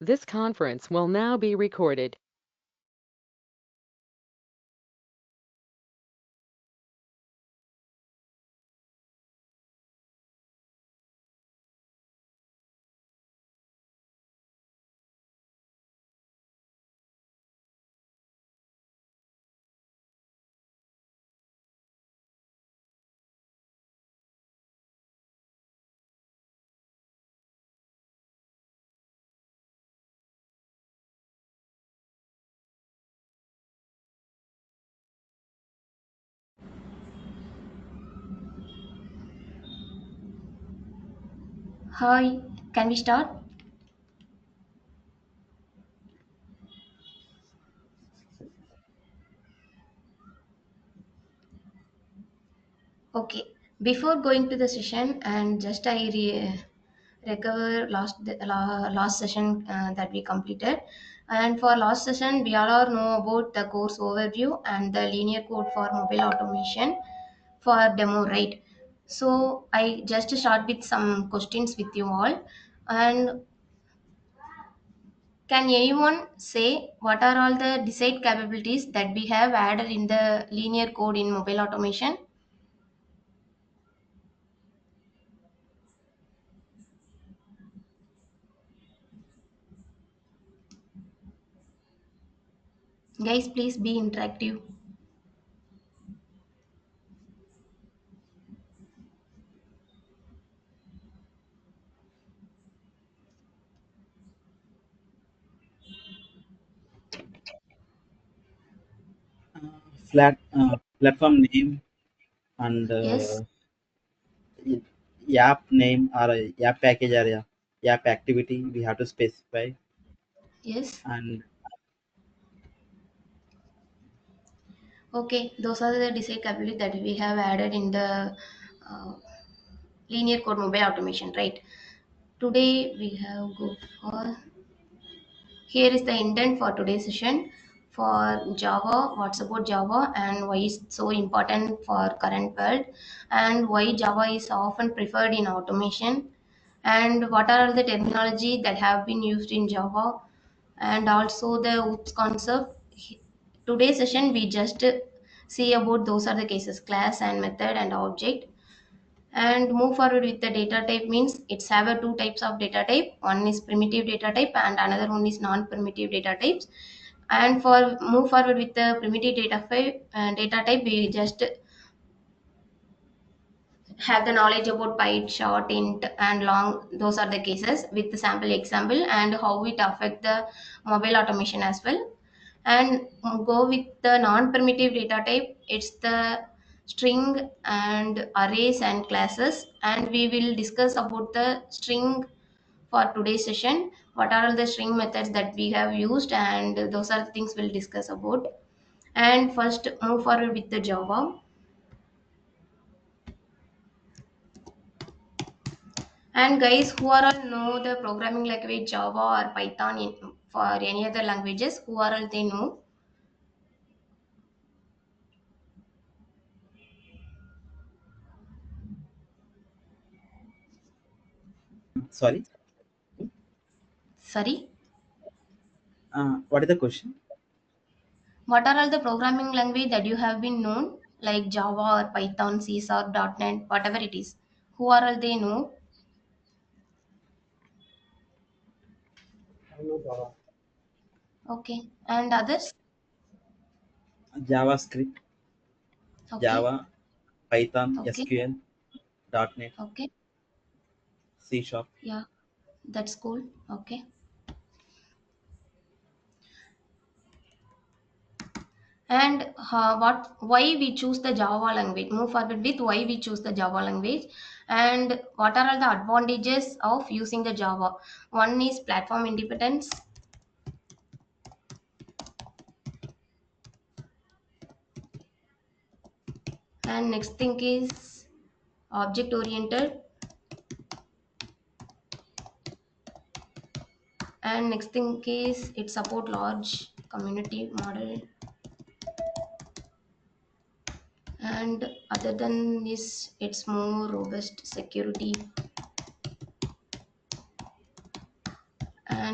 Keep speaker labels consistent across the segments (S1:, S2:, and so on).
S1: This conference will now be recorded.
S2: Hi, can we start? Okay. Before going to the session, and just I recover last session that we completed. And for last session, we all know about the course overview and the linear code for mobile automation for demo, right? So I just start with some questions with you all. And can anyone say what are all the desired capabilities that we have added in the linear code in mobile automation? Guys, please be interactive.
S3: Flat platform name and
S2: Yes,
S3: app name or app package area, app activity we have to specify.
S2: yes.
S3: And
S2: Okay, those are the desired capabilities that we have added in the uh, linear code mobile automation, right? Today we have go for here is the intent for today's session for Java. What's about Java and why is so important for current world, and why Java is often preferred in automation, and what are the technology that have been used in Java, and also the OOPS concept. Today's session we just see about those are the cases class and method and object, and move forward with the data type means it's have a two types of data type. One is primitive data type and another one is non-primitive data types. And for move forward with the primitive data type, we just have the knowledge about byte, short, int, and long. Those are the cases with the sample example and how it affect the mobile automation as well. And go with the non-primitive data type. It's the string and arrays and classes. And we will discuss about the string for today's session. What are all the string methods that we have used, and those are the things we'll discuss about. And first, move forward with the Java. And guys, who are all know the programming language Java or Python for any other languages? Who are all they know?
S3: sorry,
S2: Sorry.
S3: what is the question?
S2: What are all the programming language that you have been known, like Java or Python, C Sharp, .NET, whatever it is? Who are all they know? Okay. And others?
S3: JavaScript,
S2: Okay.
S3: Java, Python,
S2: Okay.
S3: SQL, .NET,
S2: Okay.
S3: C Sharp.
S2: Yeah, that's cool. Okay. And why we choose the Java language? Move forward with why we choose the Java language, and what are all the advantages of using the Java. One is platform independence, and next thing is object oriented, and next thing is it support large community model, and other than this it's more robust security,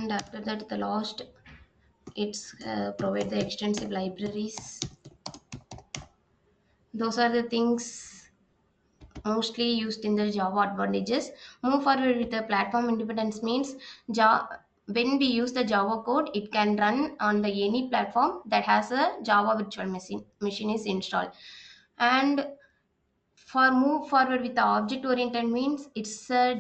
S2: and after that the last it's provide the extensive libraries. Those are the things mostly used in the Java advantages. Move forward with the platform independence means when we use the Java code, it can run on the any platform that has a Java virtual machine is installed. And for move forward with the object oriented means it's a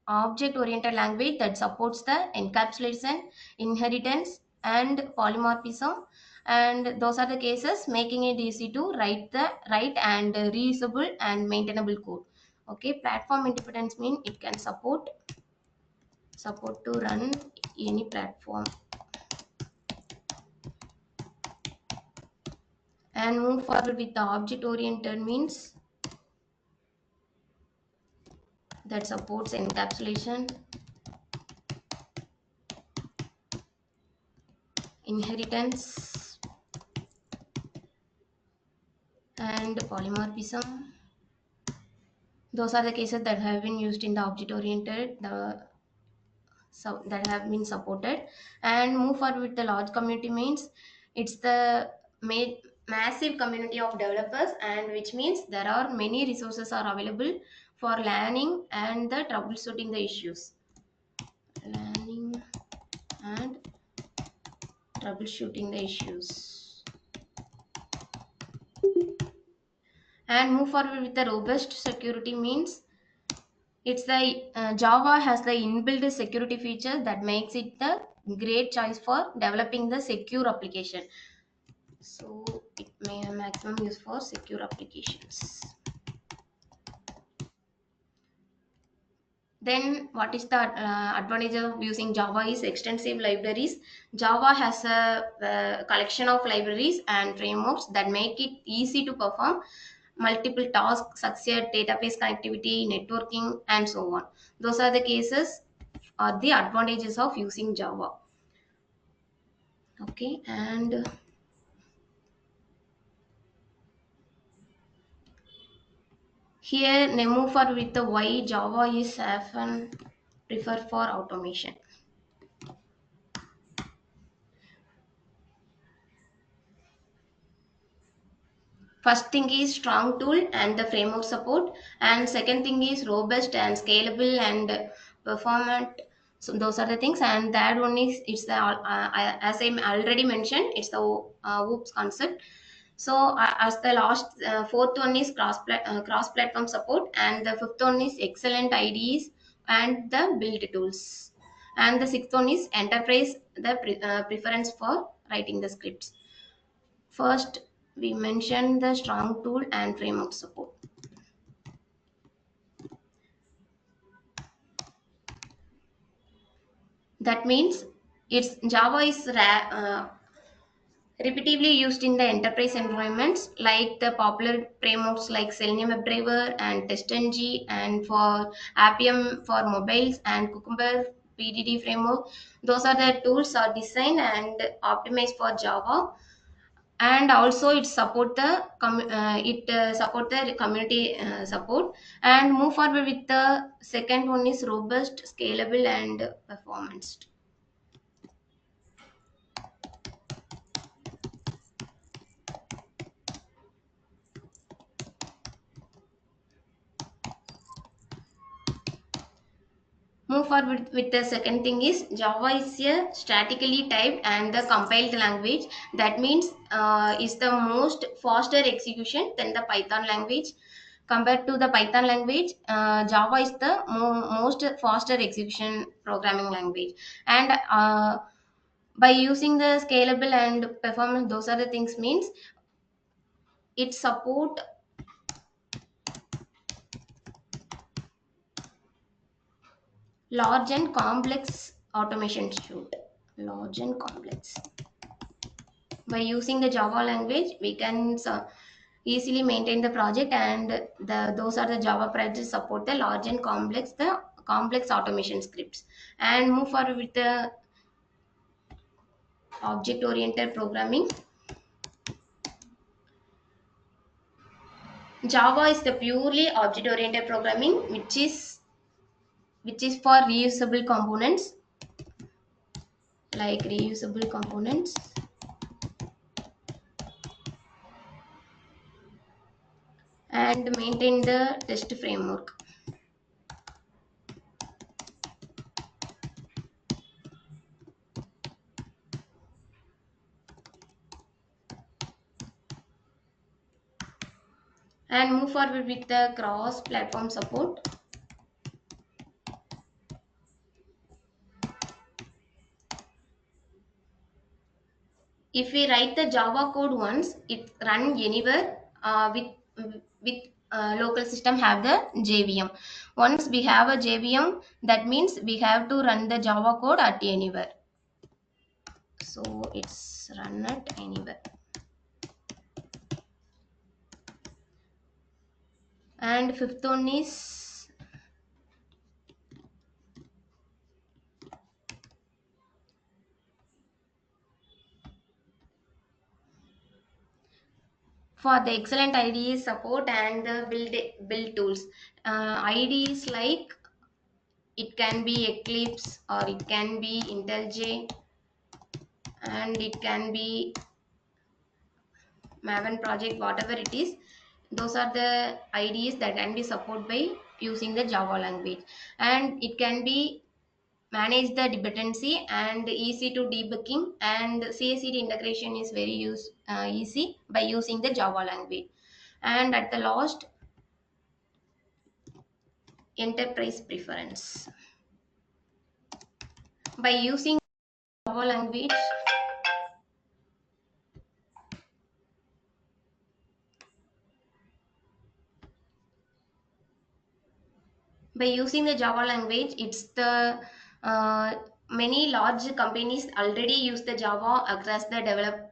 S2: object oriented language that supports the encapsulation, inheritance, and polymorphism, and those are the cases making it easy to write and reusable and maintainable code. Okay, platform independence means it can support to run any platform. And move forward with the object oriented means that supports encapsulation, inheritance, and polymorphism. Those are the cases that have been used in the object oriented, that have been supported. And move forward with the large community means it's the massive community of developers, and which means there are many resources are available for learning and the troubleshooting the issues. Learning and troubleshooting the issues. And move forward with the robust security means it's the Java has the inbuilt security feature that makes it the great choice for developing the secure application. So it may have maximum use for secure applications. Then what is the advantage of using Java is extensive libraries. Java has a collection of libraries and frameworks that make it easy to perform multiple tasks such as database connectivity, networking, and so on. Those are the cases or the advantages of using Java. Okay, and here now move forward with the why Java is often preferred for automation. First thing is strong tool and the framework support, and second thing is robust and scalable and performant. So those are the things, and that one is it's the as I already mentioned, it's the OOPS concept. So as the last fourth one is cross platform support, and the fifth one is excellent IDEs and the build tools, and the sixth one is enterprise the preference for writing the scripts. First, we mentioned the strong tool and framework support. That means it's Java is repeatedly used in the enterprise environments like the popular frameworks like Selenium WebDriver and TestNG, and for Appium for mobiles and Cucumber PDD framework. Those are the tools are designed and optimized for Java, and also it support the support the community support. And move forward with the second one is robust, scalable, and performance. Move forward with the second thing is Java is a statically typed and the compiled language. That means is the most faster execution than the Python language. Compared to the Python language, Java is the most faster execution programming language. And by using the scalable and performance, those are the things means it support large and complex automation suite. Large and complex. By using the Java language, we can easily maintain the project, and those are the Java projects support the large and complex automation scripts. And move forward with the object oriented programming. Java is the purely object oriented programming, which is for reusable components. like reusable components, and maintain the test framework. And move forward with the cross platform support. If we write the Java code once, it run anywhere with local system have the JVM. Once we have a JVM, that means we have to run the Java code at anywhere. So it's run at anywhere. And fifth one is for the excellent IDE support and the build tools. IDEs like it can be Eclipse or it can be IntelliJ and it can be Maven project, whatever it is. Those are the IDEs that can be supported by using the Java language, and it can be manage the dependency and easy to debugging, and CI/CD integration is very easy by using the Java language. And at the last, enterprise preference. By using Java language, it's the uh, many large companies already use the Java across the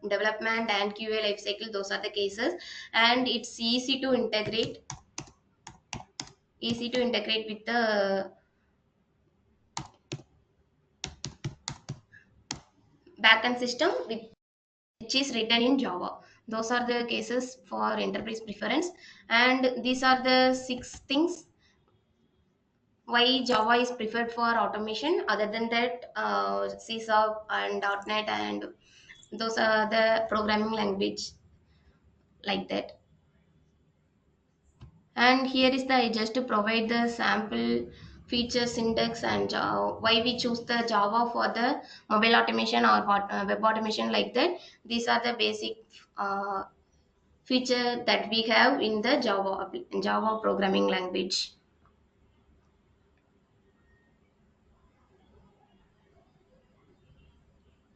S2: development and QA lifecycle. Those are the cases, and it's easy to integrate with the backend system which is written in Java. Those are the cases for enterprise preference, and these are the 6 things why Java is preferred for automation. Other than that, C# and .NET and those are the programming language like that. And here is the just to provide the sample feature syntax and why we choose the Java for the mobile automation or web automation like that. These are the basic feature that we have in the Java programming language.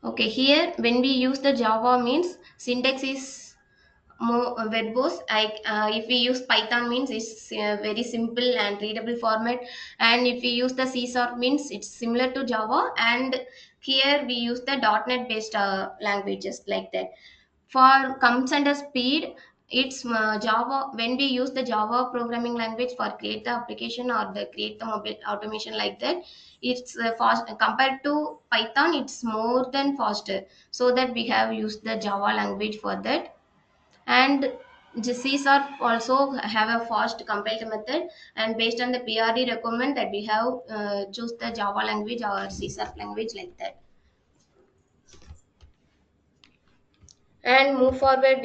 S2: Okay, here when we use the Java means syntax is more verbose. Like if we use Python means it's very simple and readable format, and if we use the C# means it's similar to Java, and here we use the .NET based languages like that. For comes under speed, it's Java. When we use the Java programming language for create the application or the create the mobile automation like that, it's fast compared to Python. It's more than faster, so that we have used the Java language for that. And GCs are also have a fast compile method, and based on the PRD requirement that we have choose the Java language or C# language like that. And move forward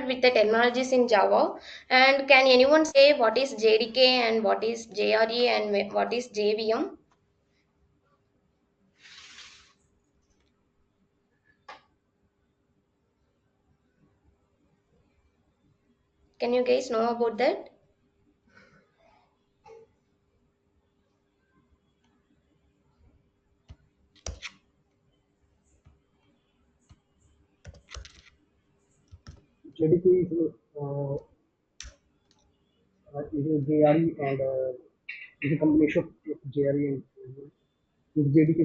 S2: with the technologies in Java. And can anyone say what is JDK and what is JRE and what is JVM? Can you guys know about that?
S4: JDK is a JRE and is a combination of JRE and with JDK.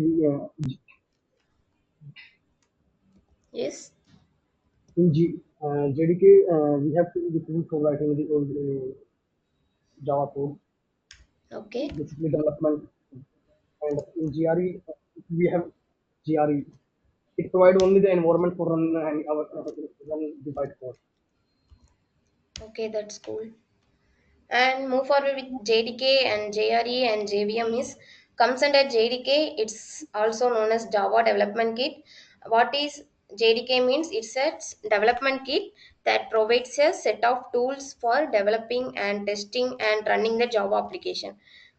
S2: Yes.
S4: In JDK, we have to use tool for writing the Java code,
S2: Okay.
S4: basically development. And in GRE, we have GRE. It provides only the environment for run and run the bytecode.
S2: Okay, that's cool. And move forward with JDK and JRE and JVM is comes under JDK. It's also known as Java Development Kit. What is JDK means? It's a development kit that provides a set of tools for developing and testing and running the Java application.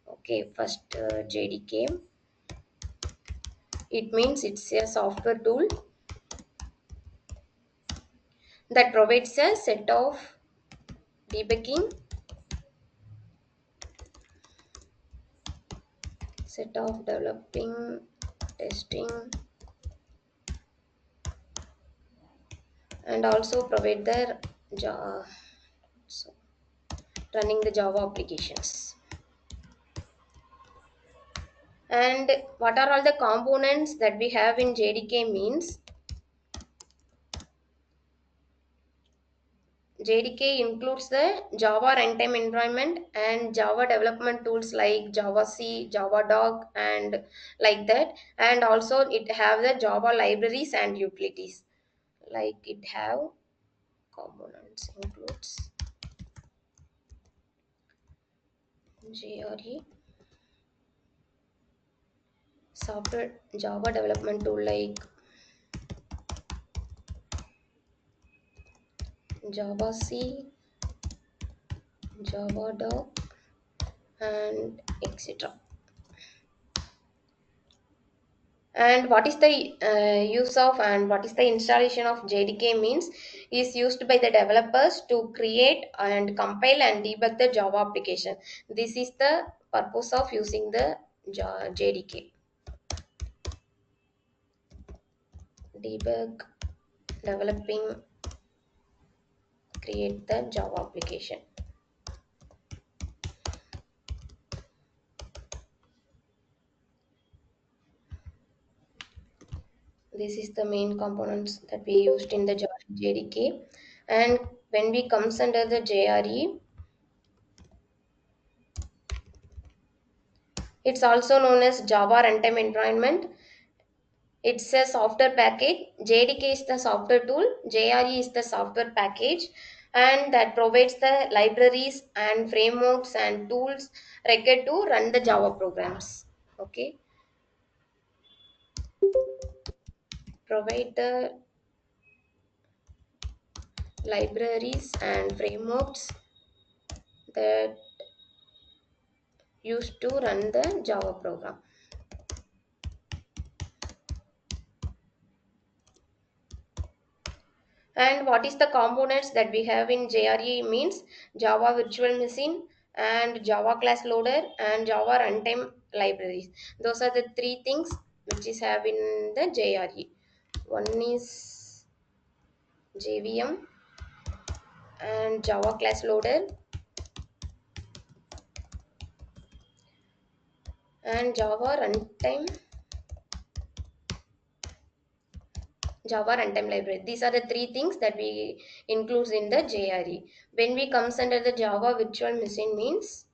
S2: Okay, first JDK. It means it's a software tool that provides a set of debugging, set of developing, testing, and also provide the so running the Java applications. And what are all the components that we have in JDK means? JDK includes the Java runtime environment and Java development tools like Java C, Java Doc, and like that. And also it have the Java libraries and utilities. Like it have components includes JRE software Java development tool like Java C, Java Doc, and etc. And what is the use of and what is the installation of JDK means is used by the developers to create and compile and debug the Java application. This is the purpose of using the JDK. Debug, developing, create the Java application. This is the main components that we used in the JDK. And when we comes under the JRE, it's also known as Java runtime environment. It's a software package. JDK is the software tool. JRE is the software package, and that provides the libraries and frameworks and tools required to run the Java programs. Okay, provide the libraries and frameworks that used to run the Java program. And what is the components that we have in JRE means Java virtual machine and Java class loader and Java runtime libraries. Those are the three things which is have in the JRE. One is JVM and Java class loader and Java runtime library. These are the three things that we includes in the JRE. When we comes under the Java virtual machine means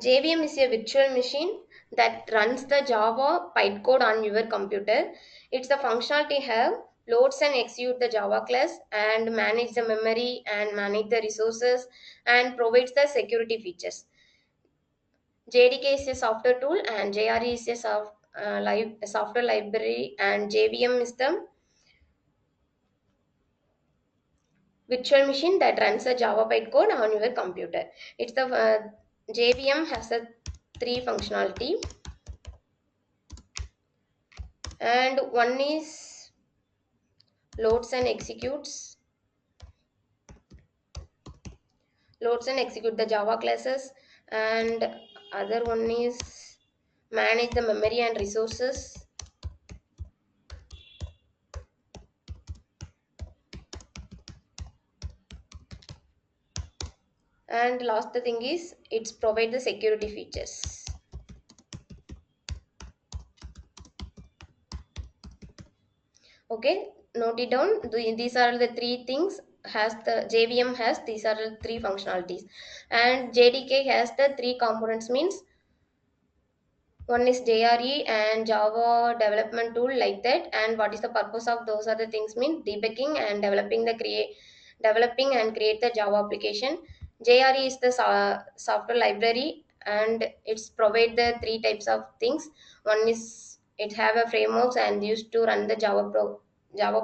S2: JVM is a virtual machine that runs the Java bytecode on your computer. It's the functionality have loads and execute the Java class and manage the memory and manage the resources and provides the security features. JDK is a software tool and JRE is a software library and JVM is the virtual machine that runs a Java bytecode on your computer. It's the JVM has a three functionality. And one is loads and executes the Java classes, and other one is manage the memory and resources, and last the thing is it's provide the security features. Okay, note it down. These are the three things has the JVM has these are the three functionalities, and JDK has the three components means one is JRE and Java development tool like that. And what is the purpose of those other things mean debugging and developing and create the Java application. JRE is the software library, and it's provide the three types of things. One is it have a frameworks and used to run the Java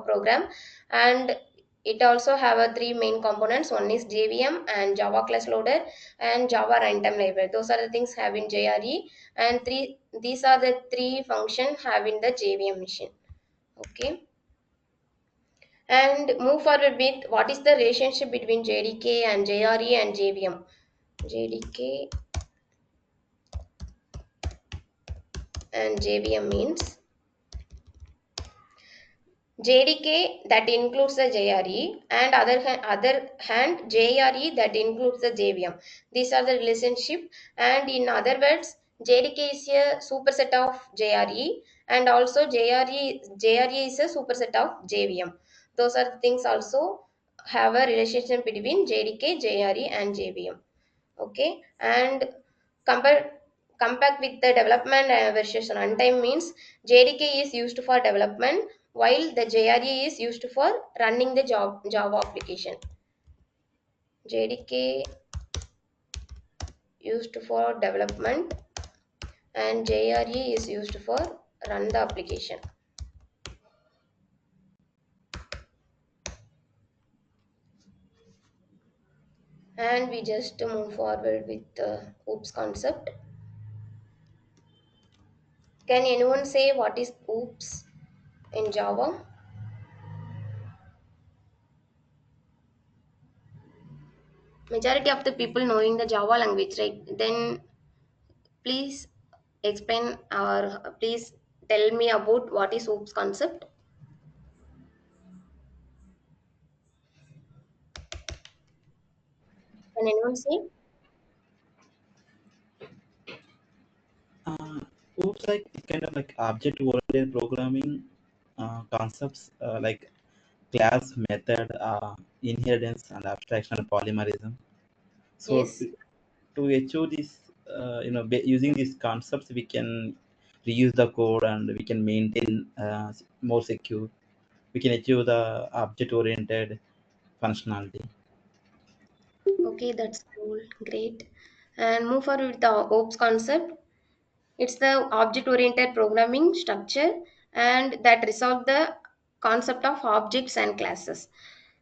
S2: program, and it also have a three main components. One is JVM and Java class loader and Java runtime library. Those are the things have in JRE, and these are the three functions having the JVM machine. Okay, and move forward with what is the relationship between JDK and JRE and JVM. JDK and JVM means JDK that includes the JRE, and other hand JRE that includes the JVM. These are the relationship, and in other words, JDK is a superset of JRE, and also JRE is a superset of JVM. Those are the things also have a relationship between JDK, JRE, and JVM. Okay, and compare compare with the development versus runtime means JDK is used for development while the JRE is used for running the Java application. JDK used for development and JRE is used for run the application. And we just move forward with the OOPS concept. Can anyone say what is OOPS in Java? Majority of the people knowing the Java language, right? Then please explain or please tell me about what is OOPS concept. Can anyone say?
S3: Uh, Oops, like kind of like object-oriented programming concepts like class, method, inheritance, and abstraction and polymerism. So
S2: Yes.
S3: to achieve this, using these concepts, we can reuse the code and we can maintain more secure. We can achieve the object-oriented functionality.
S2: Okay, that's cool. Great. And move forward with the OOPS concept. It's the object-oriented programming structure and that resolve the concept of objects and classes.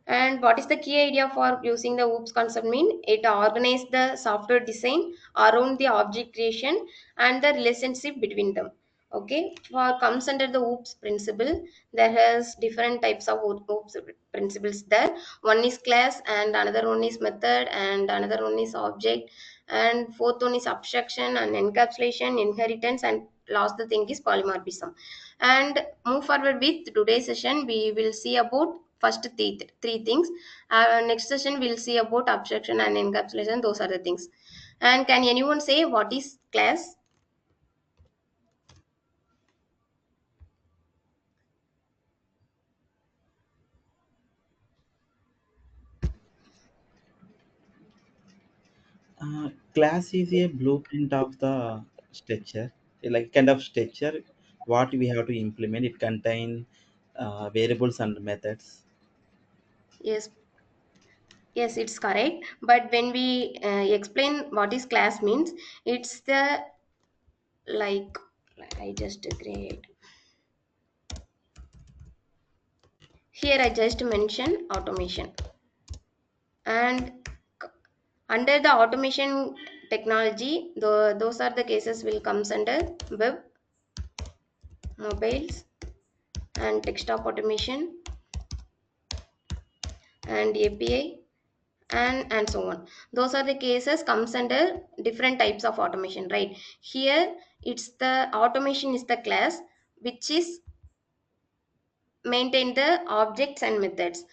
S2: And what is the key idea for using the OOPS concept mean? It organizes the software design around the object creation and the relationship between them. Okay, for comes under the OOPS principle, there has different types of OOPS principles there. One is class, and another one is method, and another one is object, and fourth one is abstraction and encapsulation, inheritance, and last the thing is polymorphism. And move forward with today's session, we will see about first three things. Next session we'll see about abstraction and encapsulation. Those are the things. And can anyone say what is class?
S3: Class is a blueprint of the structure, like kind of structure what we have to implement. It contain variables and methods.
S2: Yes, yes, it's correct. But when we explain what is class means, it's the like I just create here. I just mention automation, and under the automation technology, those are the cases will comes under web, mobiles, and desktop automation, and API, and so on. Those are the cases comes under different types of automation, right? Here it's the automation is the class which is maintain the objects and methods.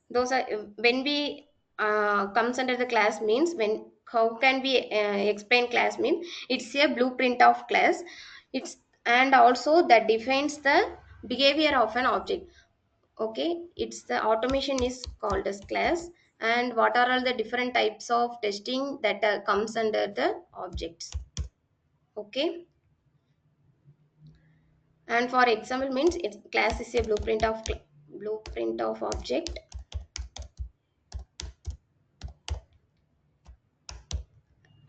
S2: Those are when we comes under the class means when how can we explain class mean it's a blueprint of class. It's and also that defines the behavior of an object. Okay, it's the automation is called as class. And what are all the different types of testing that comes under the objects? Okay, and for example means it's class is a blueprint of object,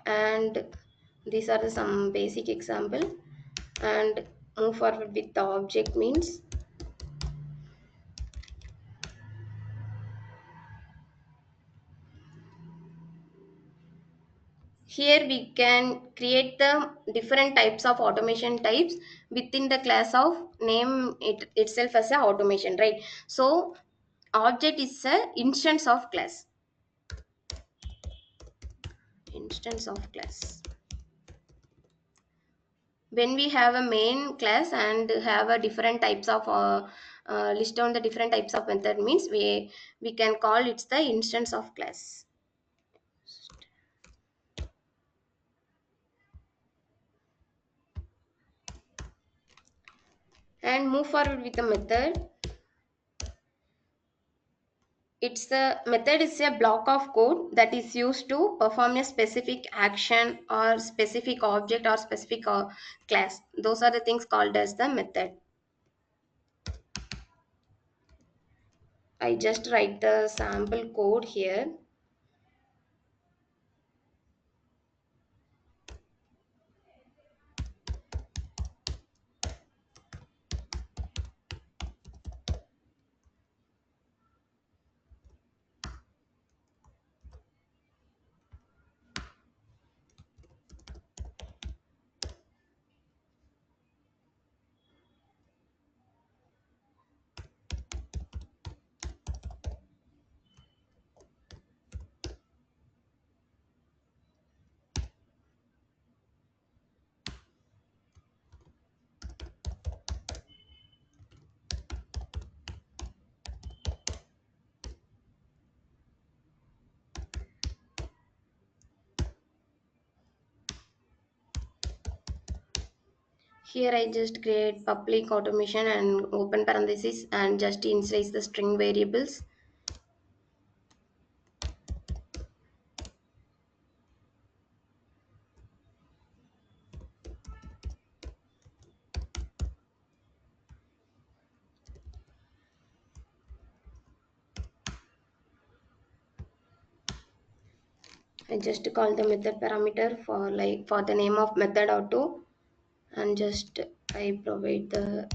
S2: and these are the some basic example. And move forward with the object means here we can create the different types of automation types within the class of name it itself as a automation, right? So object is a instance of class. When we have a main class and have a different types of list down the different types of method means we can call it's the instance of class. And move forward with the method. It's the method is a block of code that is used to perform a specific action or specific object or specific class. Those are the things called as the method. I just write the sample code here. Here I just create public automation and open parenthesis and just initialize the string variables. I just call the method parameter for the name of method auto, and just I provide the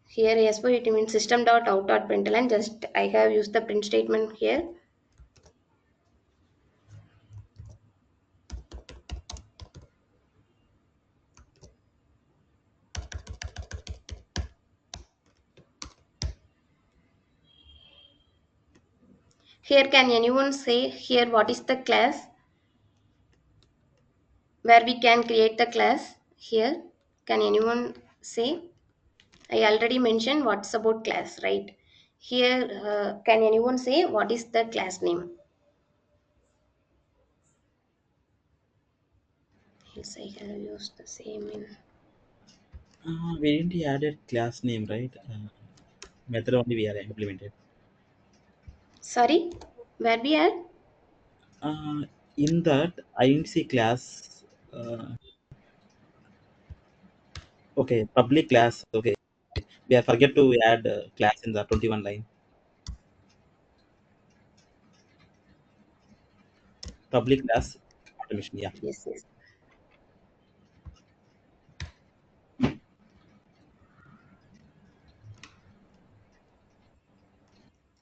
S2: here as per it means system.out.println. Just I have used the print statement here. Here can anyone say here what is the class where we can create the class here? Can anyone say? I already mentioned what's about class, right? Here, can anyone say what is the class name? Else I have used the same in.
S3: We didn't add a class name, right? Method only we are implemented.
S2: Sorry, where we are?
S3: Uh, in that, I didn't see class. Uh, okay, public class. Okay, we are forget to add class in the 21 line. Public class automation. Yeah.
S2: Yes, yes.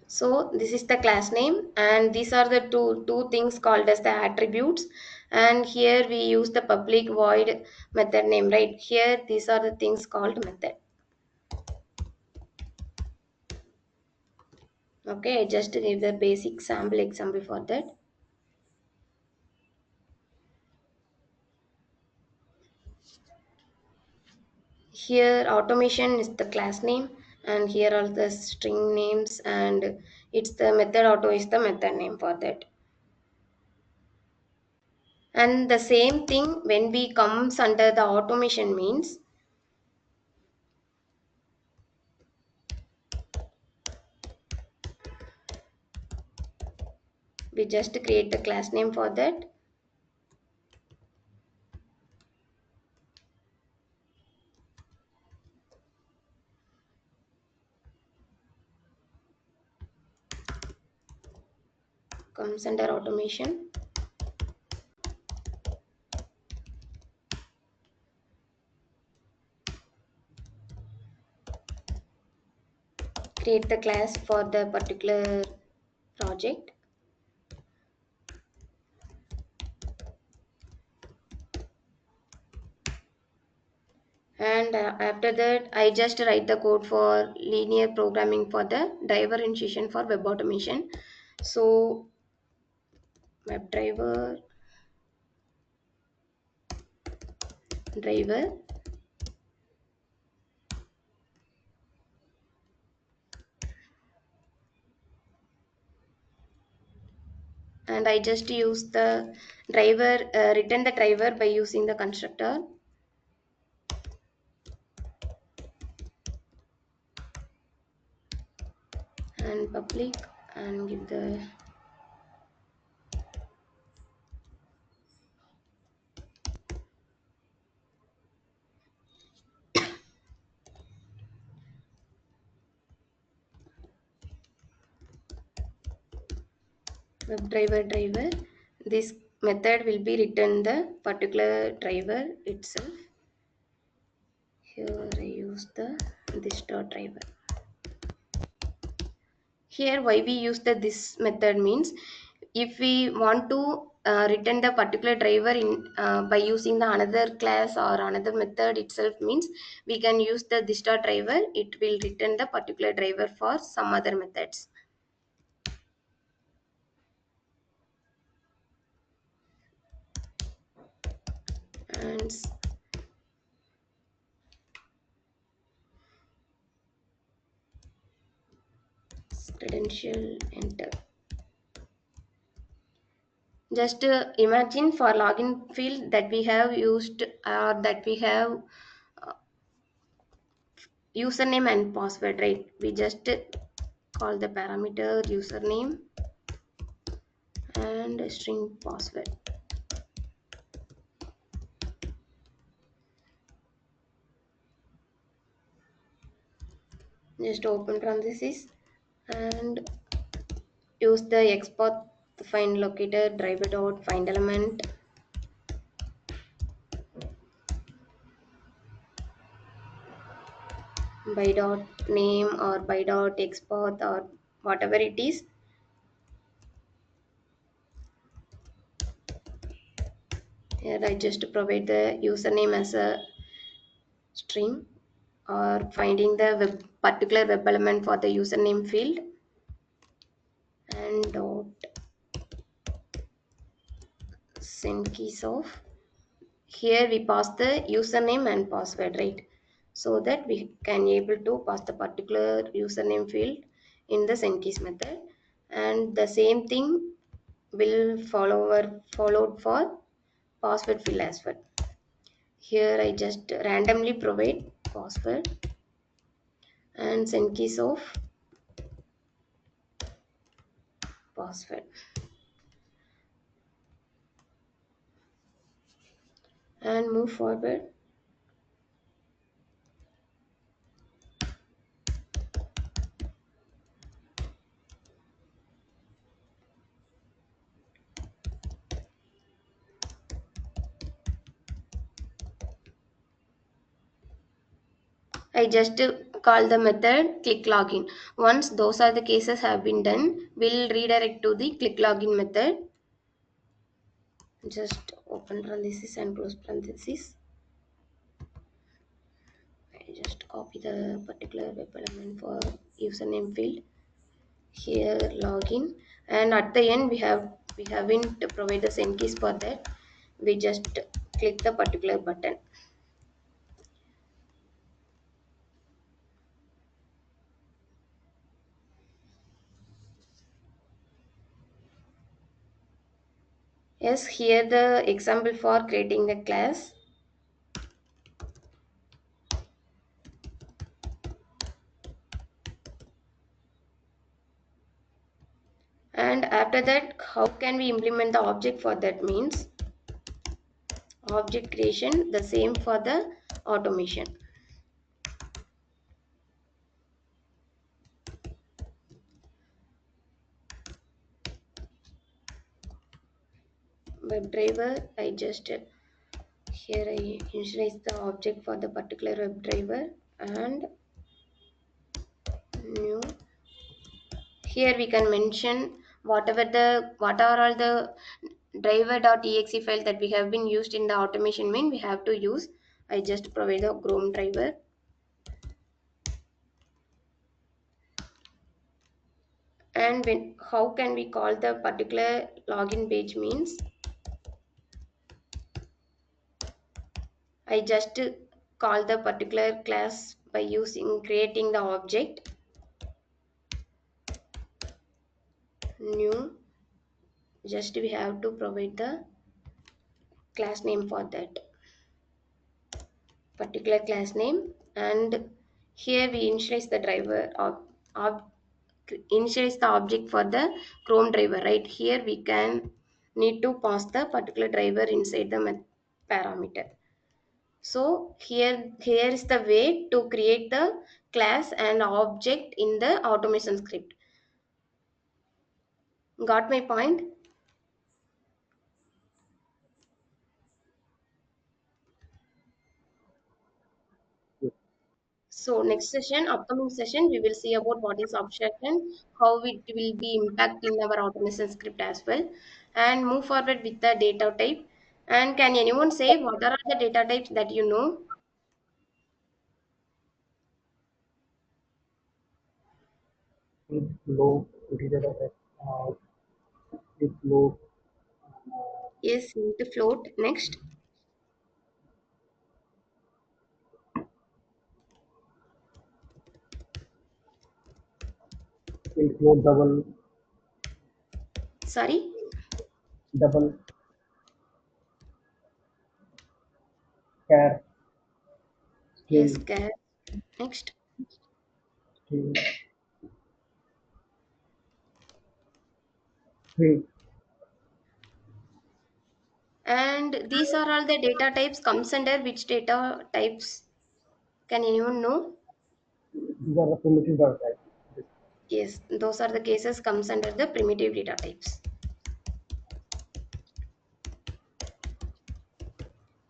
S2: So this is the class name, and these are the two things called as the attributes. And here we use the public void method name, right? Here these are the things called method. Okay, I just give the basic sample example for that. Here automation is the class name, and here are the string names, and it's the method auto is the method name for that. And the same thing when we comes under the automation means We just create the class name for that. Comes under automation. Create the class for the particular project. And after that, I just write the code for linear programming for the driver initiation for web automation. So web driver and I just use the driver, return the driver by using the constructor. And public, and give the web driver. This method will be return the particular driver itself. Here I use the this dot driver. Here why we use the this method means, if we want to return the particular driver in by using the another class or another method itself, means we can use the this dot driver. It will return the particular driver for some other methods. And credential, enter. Just imagine for login field that we have used, or that we have username and password, right? We just call the parameter username and string password. Just open parenthesis and use the export find locator driver dot find element. By dot name or by dot export or whatever it is. Here I just provide the username as a string, or finding the particular web element for the username field, and dot send keys of. Here we pass the username and password, right? So that we can able to pass the particular username field in the send keys method, and the same thing will followed for password field as well. Here I just randomly provide password and send keys of password, and move forward. I just call the method click login. Once those are the cases have been done, we'll redirect to the click login method. Just open parenthesis and close parenthesis. I just copy the particular web element for username field. Here login, and at the end we haven't provided the send keys for that. We just click the particular button. Yes, here the example for creating the class. And after that, how can we implement the object for that means object creation, the same for the automation. WebDriver, I just here I initialize the object for the particular WebDriver and new. Here we can mention what are all the driver.exe file that we have been used in the automation main we have to use. I just provide the Chrome driver. And how can we call the particular login page means I just call the particular class by creating the object new. Just we have to provide the class name for that particular class name, and here we initialize the driver of initialize the object for the Chrome driver. Right here we can need to pass the particular driver inside the parameter. So here is the way to create the class and object in the automation script. Got my point? So next session, upcoming session, we will see about what is abstraction, how it will be impacting our automation script as well, and move forward with the data type. And can anyone say what are the data types that you know?
S4: Int, float, integer data, int, float,
S2: Yes, int, float. Next,
S4: int, float,
S2: sorry.
S4: double, char,
S2: Yes,
S4: string,
S2: char. Next,
S4: string, string,
S2: and these are all the data types. Comes under which data types? Can anyone know?
S4: these are the primitive data types.
S2: Yes, those are the cases comes under the primitive data types.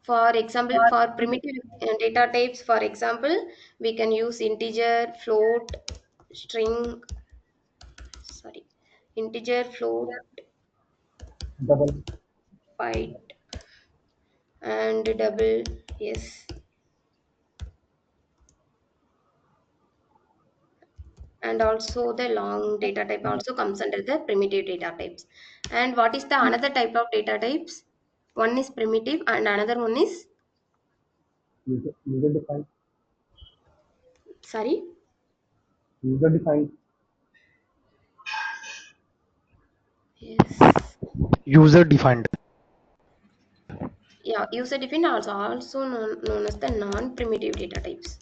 S2: For example, for primitive data types, for example, we can use integer, float, string, sorry, integer, float,
S4: Double,
S2: byte, and double, yes, and also the long data type also comes under the primitive data types. And what is the another type of data types? One is primitive and another one is,
S4: user defined,
S2: sorry,
S4: user defined,
S2: yes,
S5: User defined.
S2: yeah, user defined also known as the non-primitive data types.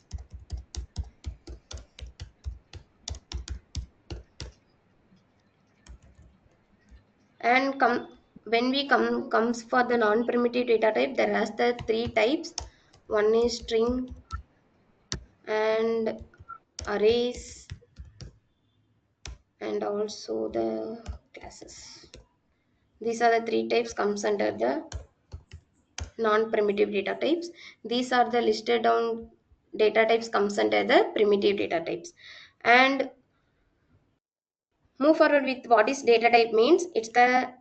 S2: And when we comes for the non-primitive data type, there has the three types. One is string and arrays and also the classes. These are the three types comes under the non-primitive data types. These are the listed down data types comes under the primitive data types. And move forward with what is data type means. It's the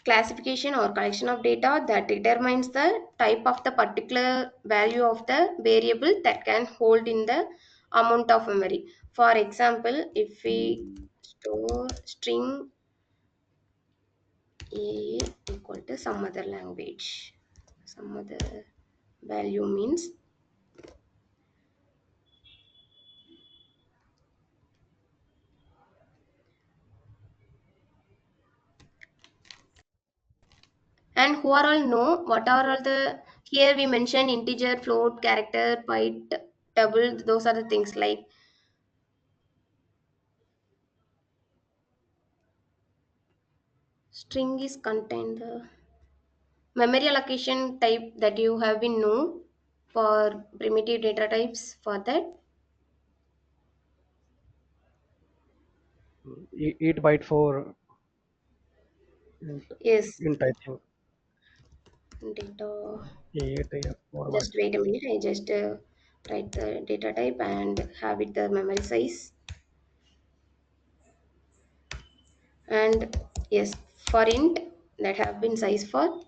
S2: classification or collection of data that determines the type of the particular value of the variable that can hold in the amount of memory. For example, if we store string a equal to some other language, some other value means, and who are all know what are all the, here we mentioned integer, float, character, byte, double, those are the things. Like, string is contain the memory allocation type that you have been known for primitive data types. For that,
S4: 8 byte for
S2: yes,
S4: int, I think.
S2: data.
S4: 8 yeah, 4
S2: Just
S4: bytes.
S2: wait a minute. I just write the data type and have it the memory size. And yes, for int that have been size for,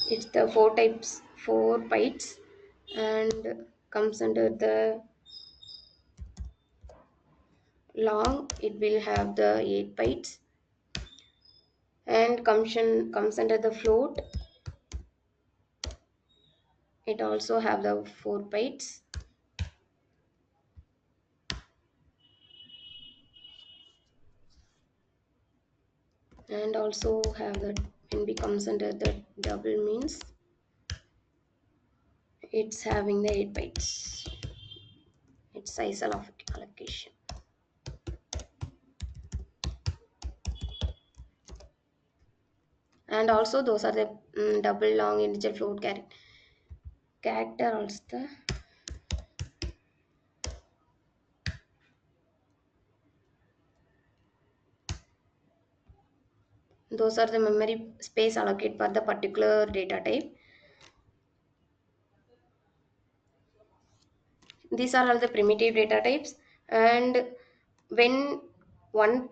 S2: it's the 4 bytes, and comes under the long, it will have the 8 bytes, and comes under the float, it also have the 4 bytes, and also have the, when it comes under the double means it's having the 8 bytes, its size allocation. And also those are the double long integer float character also. Those are the memory space allocated for the particular data type. These are all the primitive data types, and when one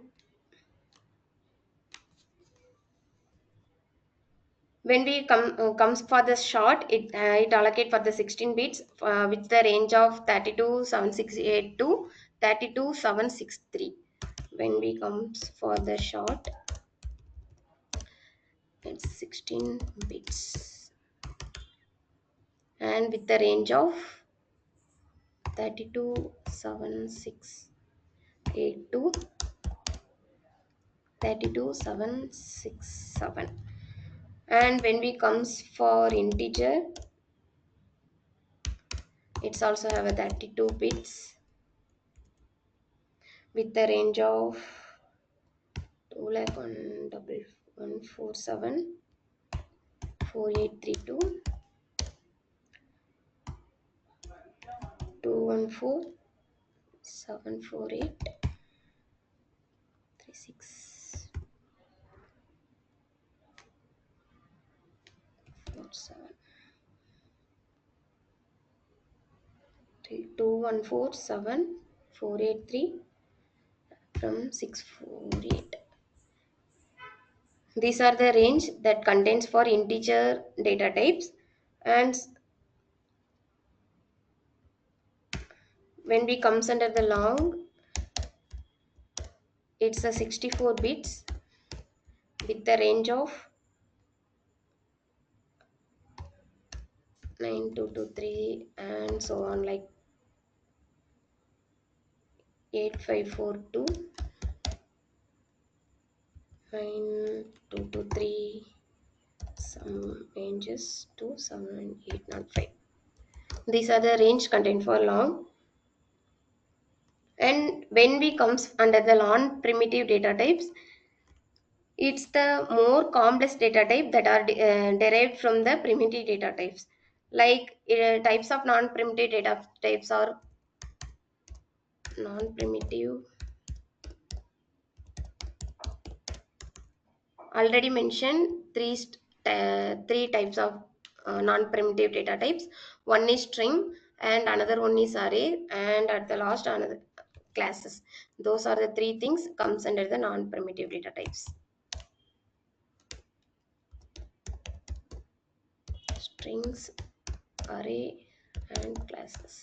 S2: when we comes for the short, it allocate for the 16 bits with the range of 32768 to 32763. When we comes for the short, it's 16 bits and with the range of 32768 to 32767. And when we comes for integer, it's also have a 32 bits with the range of 2,147 4832 214 748 36 47 214 483 from 648. These are the range that contains for integer data types, and when we comes under the long, it's a 64 bits with the range of 9223 and so on, like 8542 9223, some ranges to 7805. These are the range contained for long. And when we comes under the non primitive data types, it's the more complex data type that are derived from the primitive data types. Like types of non-primitive data types are non-primitive. Already mentioned three types of non-primitive data types. One is string, and another one is array, and at the last another classes. Those are the three things comes under the non-primitive data types. Strings, array, and classes.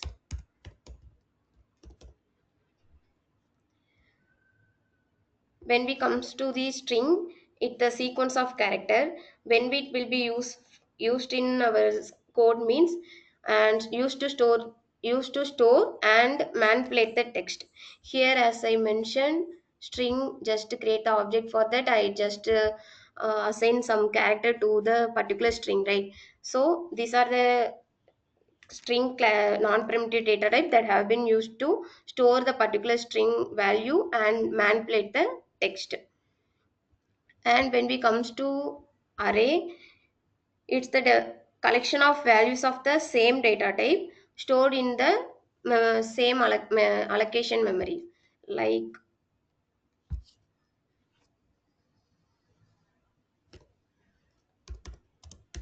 S2: When we comes to the string, it the sequence of character. When it will be used in our code means, and used to store and manipulate the text. Here, as I mentioned, string, just to create the object for that, I just assign some character to the particular string, right? So these are the string non-primitive data type that have been used to store the particular string value and manipulate the text. And when we comes to array, it's the collection of values of the same data type stored in the same allocation memory. Like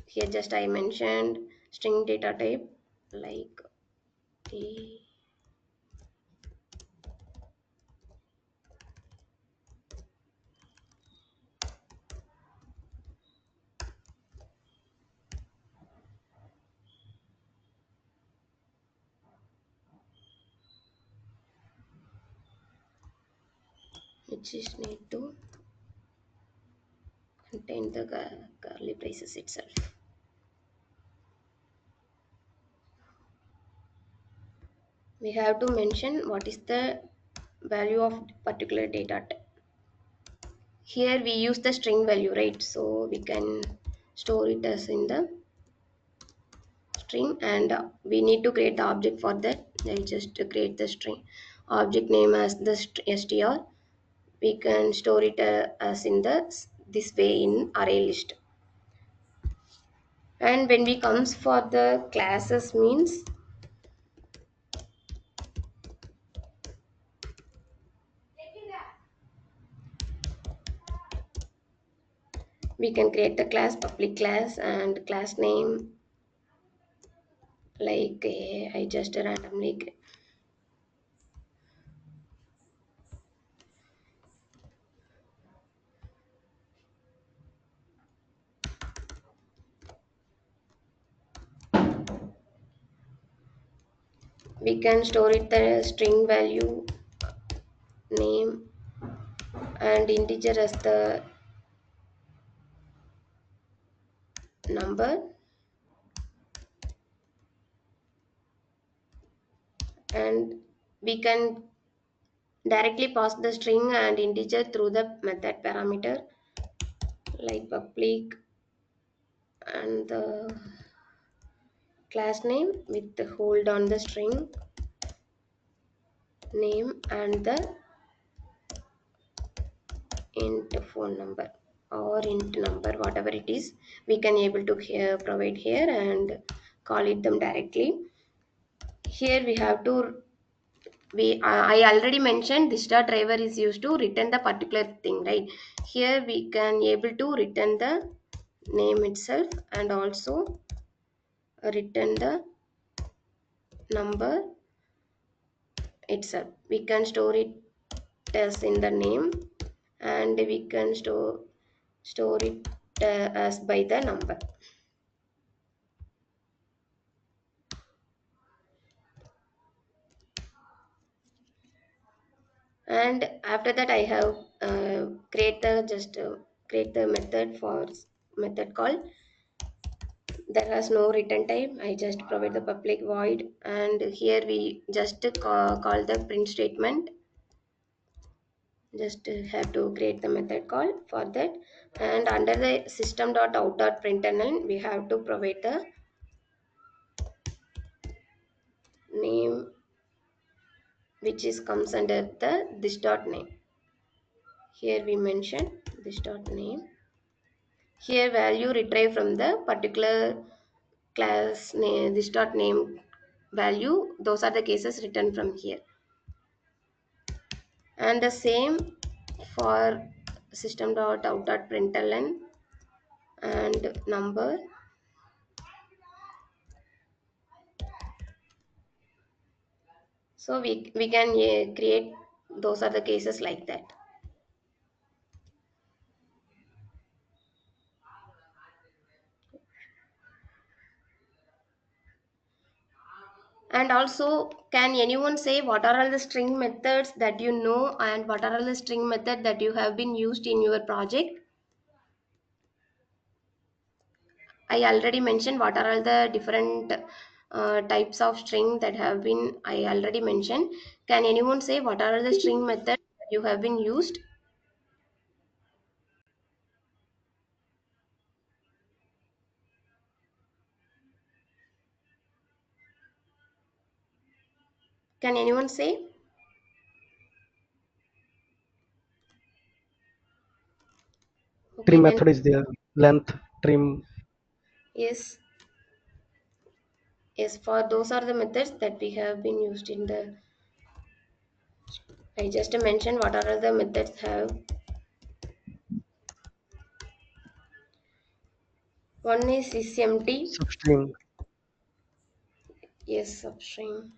S2: here just I mentioned string data type like a, which is need to contain the curly braces itself. We have to mention what is the value of particular data type. Here we use the string value, right? So we can store it as in the string, and we need to create the object for that. I just create the string object name as the str. We can store it as in this way in array list. And when we comes for the classes means, we can create the class, public class, and class name like I just randomly we can store it the string value name and integer as the number, and we can directly pass the string and integer through the method parameter like public and the class name with the hold on the string name and the int phone number or int number, whatever it is we can able to provide here and call it them directly. Here we have to I already mentioned this dot driver is used to return the particular thing, right? Here we can able to return the name itself and also return the number itself. We can store it as in the name and we can store it as by the number. And after that I have create the method for method call that has no return type. I just provide the public void, and here we just call the print statement. Just have to create the method call for that, and under the system.out.println we have to provide the name which is comes under the this dot name. Here we mention this dot name. Here value retrieve from the particular class name, this dot name value. Those are the cases written from here. And the same for system.out.println and number. So we can create those are the cases like that. And also, can anyone say what are all the string methods that you know and what are all the string method that you have been used in your project? I already mentioned what are all the different types of string that have been I already mentioned. Can anyone say what are all the string methods that you have been used? Can anyone say? Okay,
S4: Trim
S2: then
S4: method is there. Length, trim.
S2: yes, yes. For those are the methods that we have been used in the. I just mentioned what are the methods have. One is SMT.
S4: Substring.
S2: Yes, substring.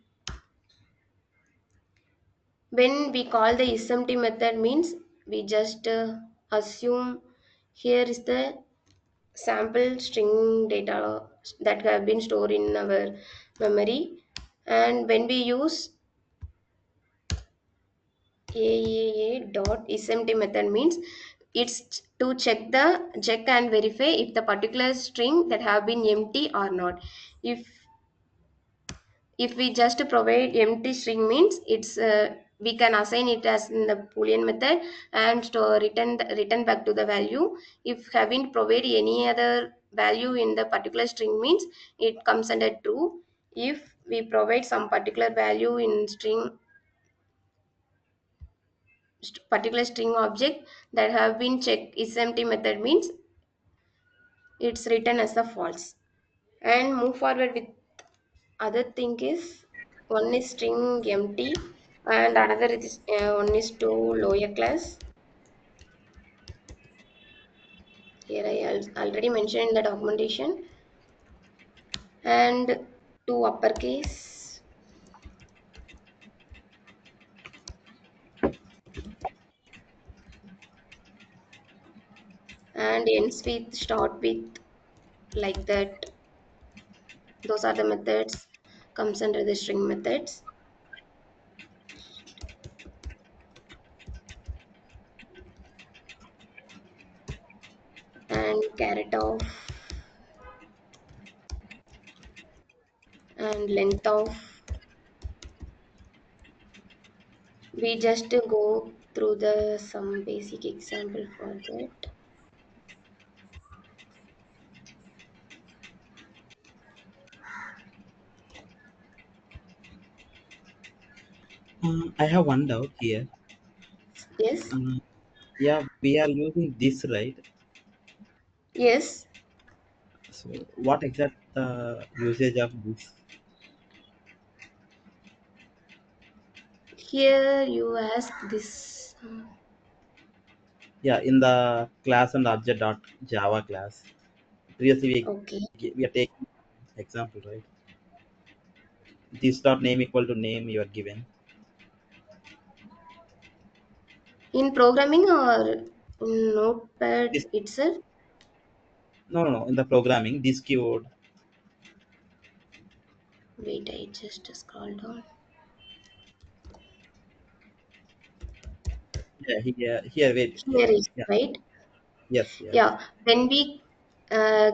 S2: When we call the SMT method means we just assume here is the sample string data that have been stored in our memory, and when we use AAA.SMT method means it's to check and verify if the particular string that have been empty or not. If we just provide empty string means it's we can assign it as in the boolean method and return back to the value. If haven't provide any other value in the particular string means it comes under true. If we provide some particular value in particular string object that have been checked is empty method means it's written as a false. And move forward with other thing is one is string empty and another is one is to lower class. Here I already mentioned in the documentation. And to uppercase and ends with start with, like that. Those are the methods comes under the string methods. And caret of and length of. We just go through the some basic example for that.
S3: I have one doubt here.
S2: Yes,
S3: Yeah, we are using this, right?
S2: yes.
S3: So, what exact usage of this?
S2: Here you ask this.
S3: Yeah, in the class and object dot Java class. Previously,
S2: Okay.
S3: we are taking example, right? This dot name equal to name you are given.
S2: In programming or in Notepad
S3: This
S2: itself?
S3: no. In the programming, this keyword.
S2: Wait, I just scroll down.
S3: Yeah, here. Wait.
S2: Here is
S3: Yeah.
S2: right.
S3: Yes. Yes.
S2: Yeah. When we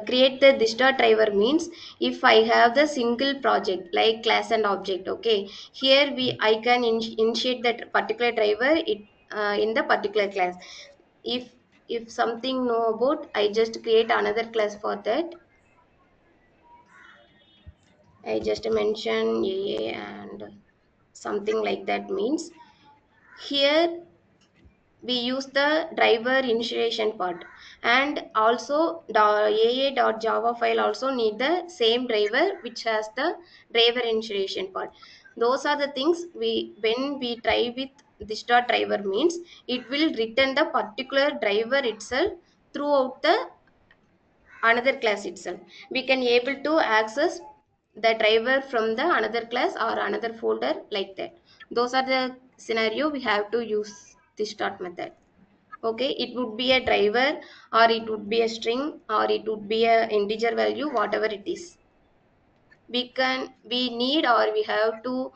S2: create the distort driver means if I have the single project like class and object, okay. Here I can initiate that particular driver in the particular class. If if something know about, I just create another class for that. I just mention AA and something like that means here we use the driver initiation part, and also the AA.java file also need the same driver which has the driver initiation part. Those are the things we when we try with this dot driver means it will return the particular driver itself throughout the another class itself. We can able to access the driver from the another class or another folder, like that. Those are the scenario we have to use this start method. Okay, it would be a driver or it would be a string or it would be a integer value, whatever it is. We need or we have to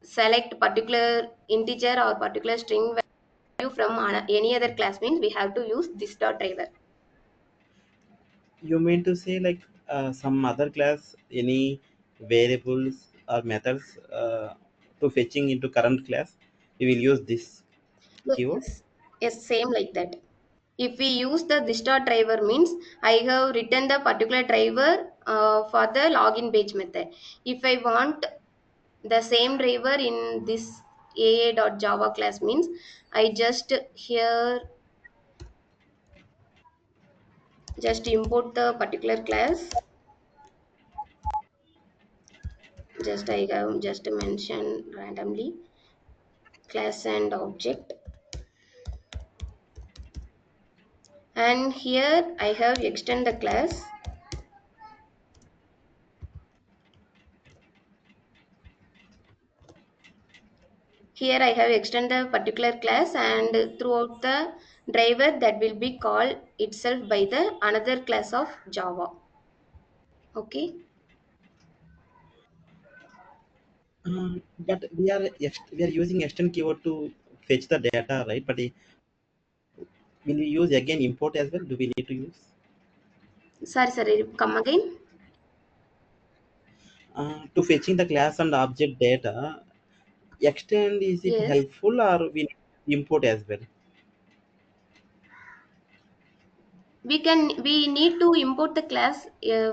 S2: select particular integer or particular string value from any other class means we have to use this dot driver.
S3: You mean to say like some other class, any variables or methods to fetching into current class, we will use this keyword.
S2: Yes, yes, same like that. If we use the distort driver means I have written the particular driver for the login page method. If I want the same driver in this aa.java class means I just import the particular class. Just I have just mentioned randomly class and object, and here I have extend the class. Here I have extend the particular class, and throughout the driver that will be called itself by the another class of Java. Okay.
S3: But we are using extend keyword to fetch the data, right? But will we use again import as well? Do we need to use
S2: Sorry, come again.
S3: to fetching the class and object data? Extend, is it
S2: Yes.
S3: helpful, or we import as well?
S2: We need to import the class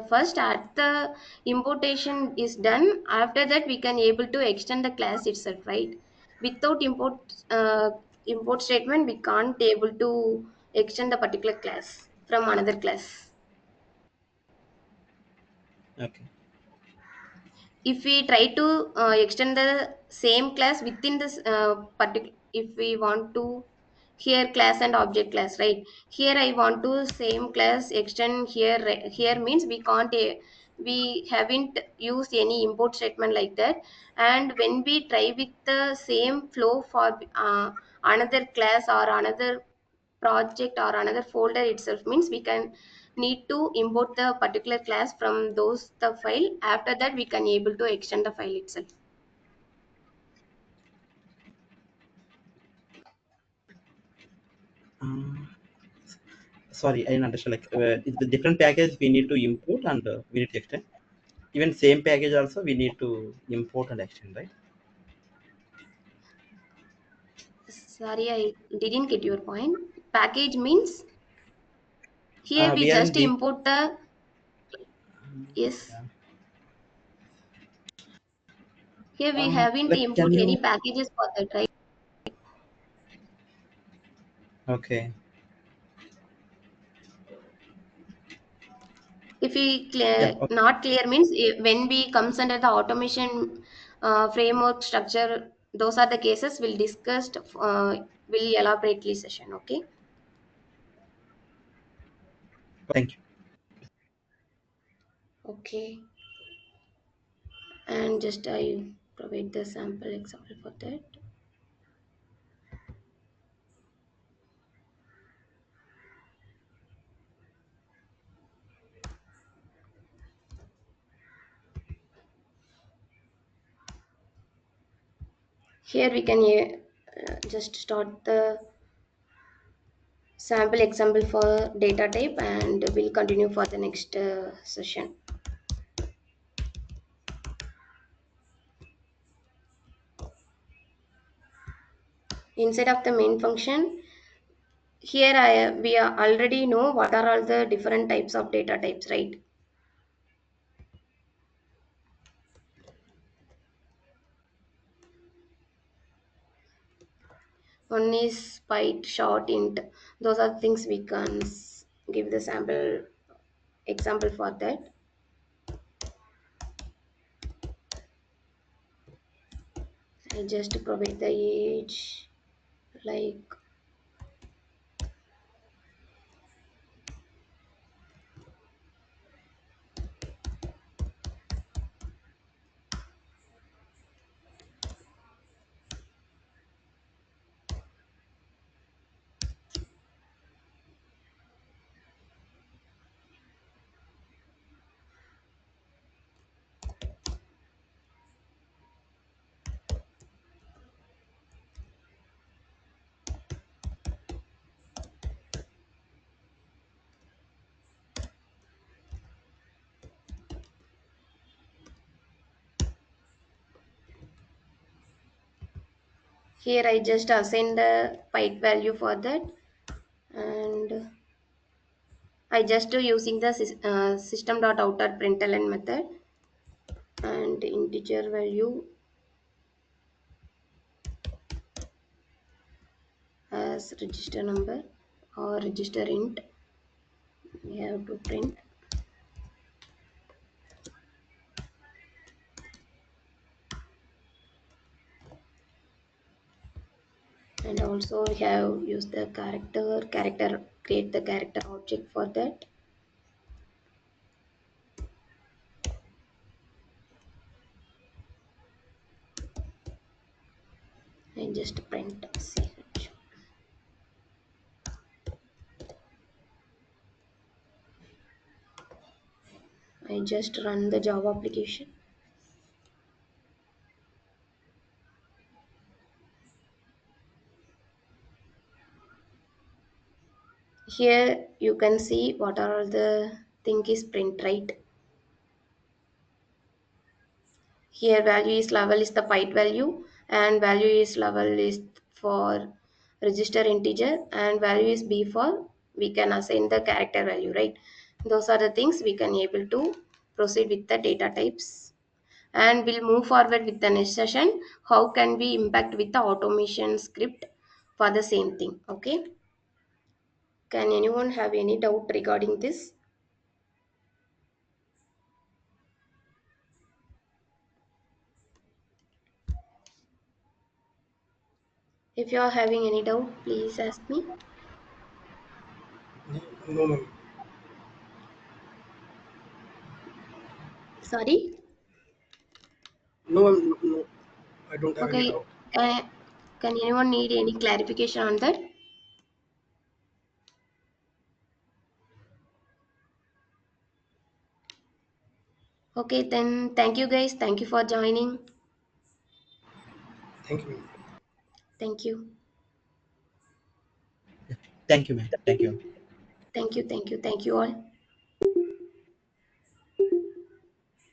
S2: first. At the importation is done, after that we can able to extend the class itself, right? Without import statement we can't able to extend the particular class from another class.
S3: Okay.
S2: If we try to extend the same class within this particular, if we want to, here class and object class, right? Here I want to same class extend here. Here means we can't we haven't used any import statement like that. And when we try with the same flow for another class or another project or another folder itself means we can need to import the particular class from those the file. After that we can able to extend the file itself.
S3: Uh, Sorry, I didn't understand. Like, it's the different package we need to import and we need to extend. Even same package also we need to import and extend, right?
S2: Sorry, I didn't get your point. Package means here we
S3: We are in
S2: just
S3: this.
S2: import the, yes,
S3: Yeah.
S2: here we haven't
S3: Like, can
S2: import any
S3: you?
S2: packages for that, right?
S3: Okay.
S2: If we
S3: Yeah.
S2: clear
S3: Okay.
S2: not clear means when we comes under the automation framework structure, those are the cases we'll discuss, will elaborately session. Okay.
S3: Thank you.
S2: Okay. And just I provide the sample example for that. Here we can just start the sample example for data type, and we'll continue for the next session. Inside of the main function, here we already know what are all the different types of data types, right? One is byte, short, int. Those are things we can give the sample example for that. I just provide the age like here I just assign the byte value for that, and I just using the system.out.println method and integer value. as register number or register int. We have to print. And also we have used the character, create the character object for that. And just print ch. I just run the Java application. Here you can see what are the thing is print, right? Here value is level is the byte value, and value is level is for register integer, and value is b for we can assign the character value, right? Those are the things we can able to proceed with the data types. And we'll move forward with the next session. How can we impact with the automation script for the same thing? Okay. Can anyone have any doubt regarding this? If you are having any doubt, please ask me.
S4: No, ma'am.
S2: Sorry.
S4: No, ma'am. No, no. I don't have any
S2: Okay.
S4: doubt.
S2: Can anyone need any clarification on that? Okay, then thank you guys. Thank you for joining.
S4: Thank you, ma'am.
S2: Thank you.
S3: Thank you, man. Thank you.
S2: Thank you. Thank you. Thank you all.